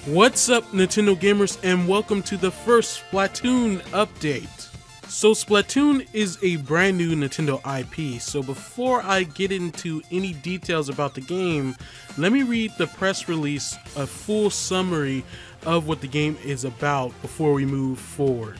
What's up, Nintendo gamers, and welcome to the first Splatoon update. So Splatoon is a brand new Nintendo IP, so before I get into any details about the game, let me read the press release, a full summary of what the game is about before we move forward.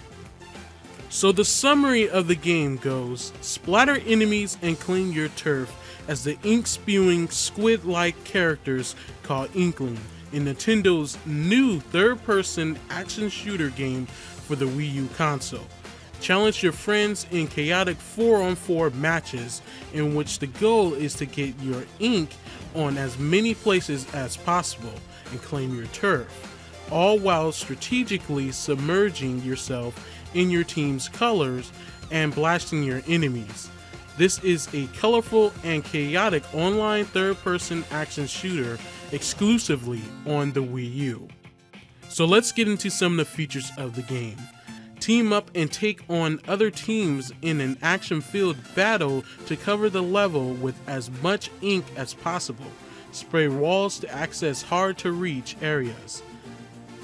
So the summary of the game goes: splatter enemies and clean your turf as the ink-spewing squid-like characters called Inkling in Nintendo's new third-person action shooter game for the Wii U console. Challenge your friends in chaotic 4-on-4 matches in which the goal is to get your ink on as many places as possible and claim your turf, all while strategically submerging yourself in your team's colors and blasting your enemies. This is a colorful and chaotic online third-person action shooter exclusively on the Wii U. So let's get into some of the features of the game. Team up and take on other teams in an action-filled battle to cover the level with as much ink as possible. Spray walls to access hard-to-reach areas.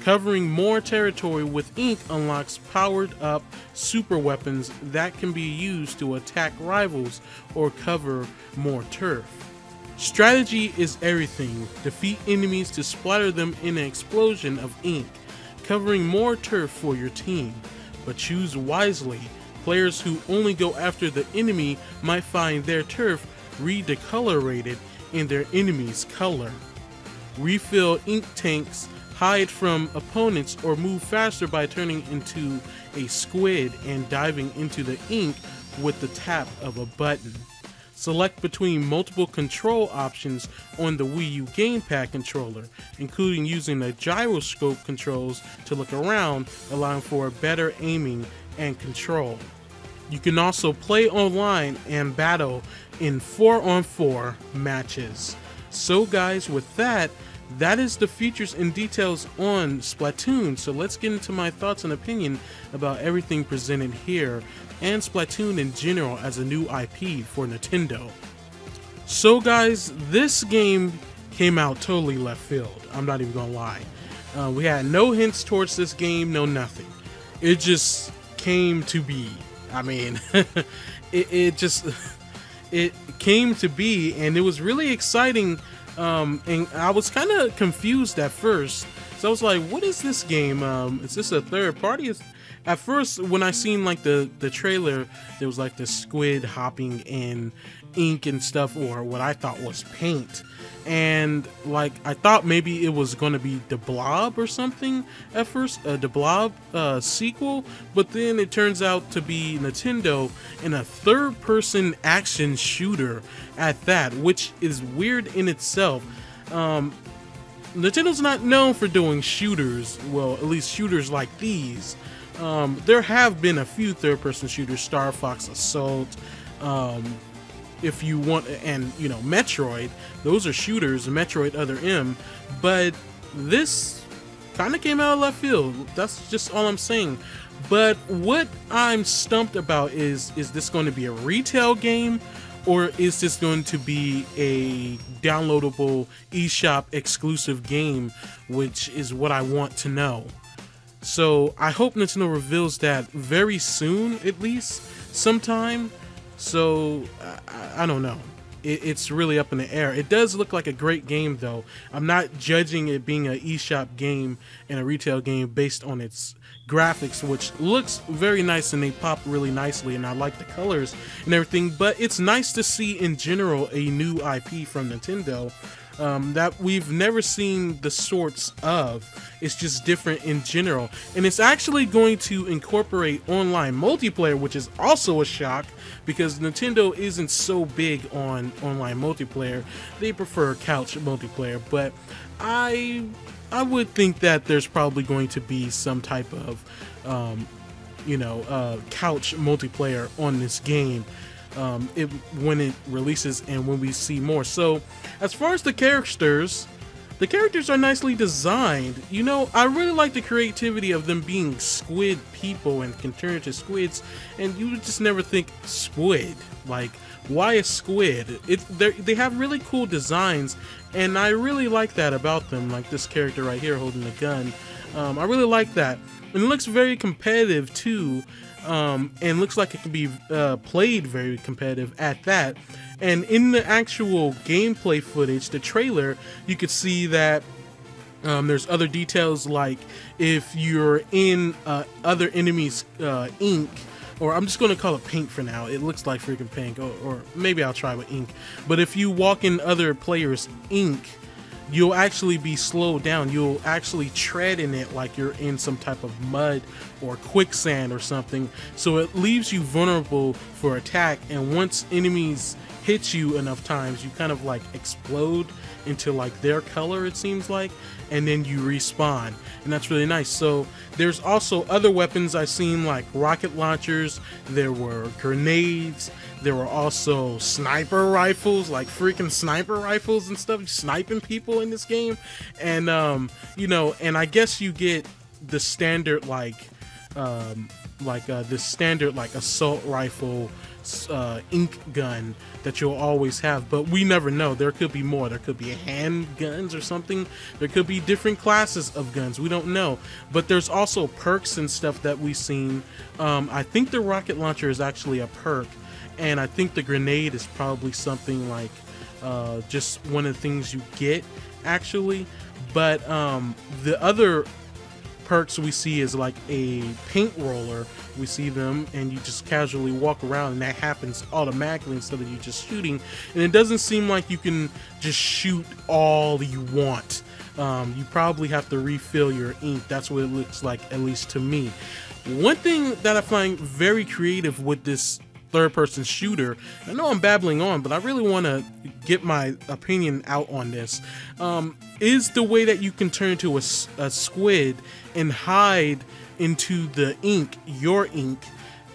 Covering more territory with ink unlocks powered-up super weapons that can be used to attack rivals or cover more turf. Strategy is everything. Defeat enemies to splatter them in an explosion of ink, covering more turf for your team. But choose wisely. Players who only go after the enemy might find their turf redecolorated in their enemy's color. Refill ink tanks, hide from opponents, or move faster by turning into a squid and diving into the ink with the tap of a button. Select between multiple control options on the Wii U gamepad controller, including using the gyroscope controls to look around, allowing for better aiming and control. You can also play online and battle in 4-on-4 matches. So guys, with that is the features and details on Splatoon. So let's get into my thoughts and opinion about everything presented here and Splatoon in general as a new IP for Nintendo. So guys, this game came out totally left field. I'm not even gonna lie. We had no hints towards this game, no nothing. It just came to be. I mean, it came to be, and it was really exciting. And I was kind of confused at first. So I was like, what is this game? Is this a third party? At first, when I seen like the trailer, there was like the squid hopping in ink and stuff, or what I thought was paint. And like, I thought maybe it was going to be The Blob or something at first, The Blob sequel. But then it turns out to be Nintendo in a third-person action shooter at that, which is weird in itself. Nintendo's not known for doing shooters, well, at least shooters like these. There have been a few third-person shooters, Star Fox Assault, if you want, and you know, Metroid. Those are shooters, Metroid Other M, but this kind of came out of left field. That's just all I'm saying. But what I'm stumped about is this going to be a retail game, or is this going to be a downloadable eShop exclusive game, which is what I want to know. So I hope Nintendo reveals that very soon, at least sometime. So I don't know. It's really up in the air. It does look like a great game though. I'm not judging it being an eShop game and a retail game based on its graphics, which looks very nice and they pop really nicely, and I like the colors and everything. But it's nice to see in general a new IP from Nintendo that we've never seen the sorts of. It's just different in general, and it's actually going to incorporate online multiplayer, which is also a shock because Nintendo isn't so big on online multiplayer. They prefer couch multiplayer, but I would think that there's probably going to be some type of couch multiplayer on this game when it releases and when we see more. So as far as the characters, The characters are nicely designed. You know, I really like the creativity of them being squid people and can turn into squids, and you would just never think squid. Like, why a squid? They have really cool designs, and I really like that about them. Like this character right here holding the gun. I really like that. And it looks very competitive too, and looks like it can be played very competitive at that. And in the actual gameplay footage, the trailer, you could see that there's other details, like if you're in other enemies' ink, or I'm just going to call it paint for now. It looks like freaking paint, or maybe I'll try with ink. But if you walk in other players' ink, you'll actually be slowed down. You'll actually tread in it like you're in some type of mud or quicksand or something. So it leaves you vulnerable for attack, and once enemies hit you enough times, you kind of like explode into like their color, it seems like, and then you respawn, and that's really nice. So there's also other weapons I've seen, like rocket launchers, there were grenades, there were also sniper rifles, like freaking sniper rifles and stuff, sniping people in this game. And you know, and I guess you get the standard this standard like assault rifle ink gun that you'll always have, but we never know. There could be more. There could be handguns or something. There could be different classes of guns. We don't know. But there's also perks and stuff that we've seen. I think the rocket launcher is actually a perk, and I think the grenade is probably something like just one of the things you get actually. But the other perks we see is like a paint roller. We see them and you just casually walk around, and that happens automatically instead of you just shooting. And it doesn't seem like you can just shoot all you want. You probably have to refill your ink. That's what it looks like, at least to me. One thing that I find very creative with this third-person shooter, I know I'm babbling on, but I really want to get my opinion out on this, is the way that you can turn into a squid and hide into the ink, your ink,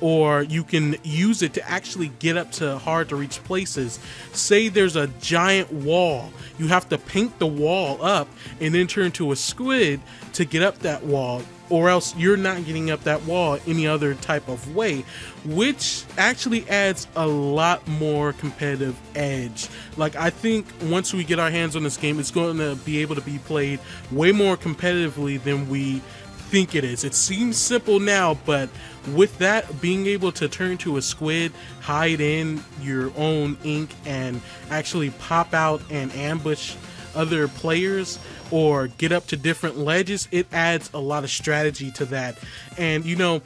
or you can use it to actually get up to hard to reach places. Say there's a giant wall, you have to paint the wall up and then turn into a squid to get up that wall, or else you're not getting up that wall any other type of way, which actually adds a lot more competitive edge. Like, I think once we get our hands on this game, it's going to be able to be played way more competitively than we think it is. It seems simple now, but with that, being able to turn to a squid, hide in your own ink, and actually pop out and ambush other players or get up to different ledges, it adds a lot of strategy to that. And you know,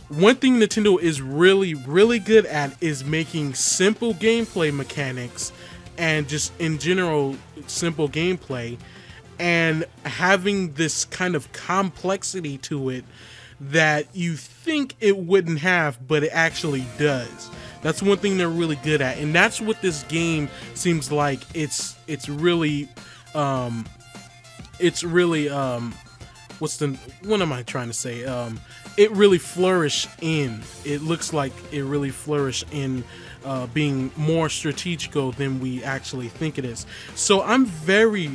one thing Nintendo is really good at is making simple gameplay mechanics, and just in general simple gameplay, and having this kind of complexity to it that you think it wouldn't have, but it actually does. That's one thing they're really good at, and that's what this game seems like. It's really what am I trying to say? It really flourished in. It looks like it really flourished in being more strategical than we actually think it is. So I'm very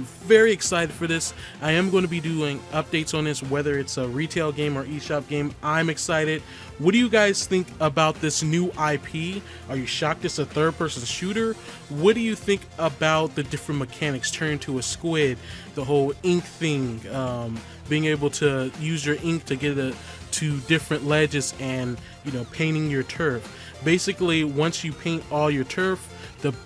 excited for this. I am going to be doing updates on this, whether it's a retail game or eShop game. I'm excited. What do you guys think about this new IP? Are you shocked it's a third-person shooter? What do you think about the different mechanics? Turn to a squid, the whole ink thing, being able to use your ink to get to different ledges, and you know, painting your turf. Basically, once you paint all your turf,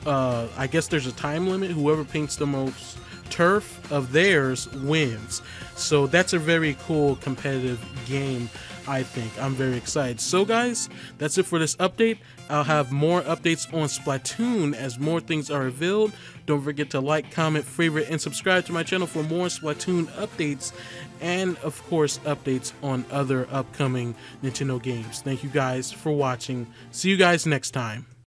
I guess there's a time limit. Whoever paints the most turf of theirs wins. So that's a very cool competitive game, I think. I'm very excited. So guys, that's it for this update. I'll have more updates on Splatoon as more things are revealed. Don't forget to like, comment, favorite, and subscribe to my channel for more Splatoon updates, and of course updates on other upcoming Nintendo games. Thank you guys for watching. See you guys next time.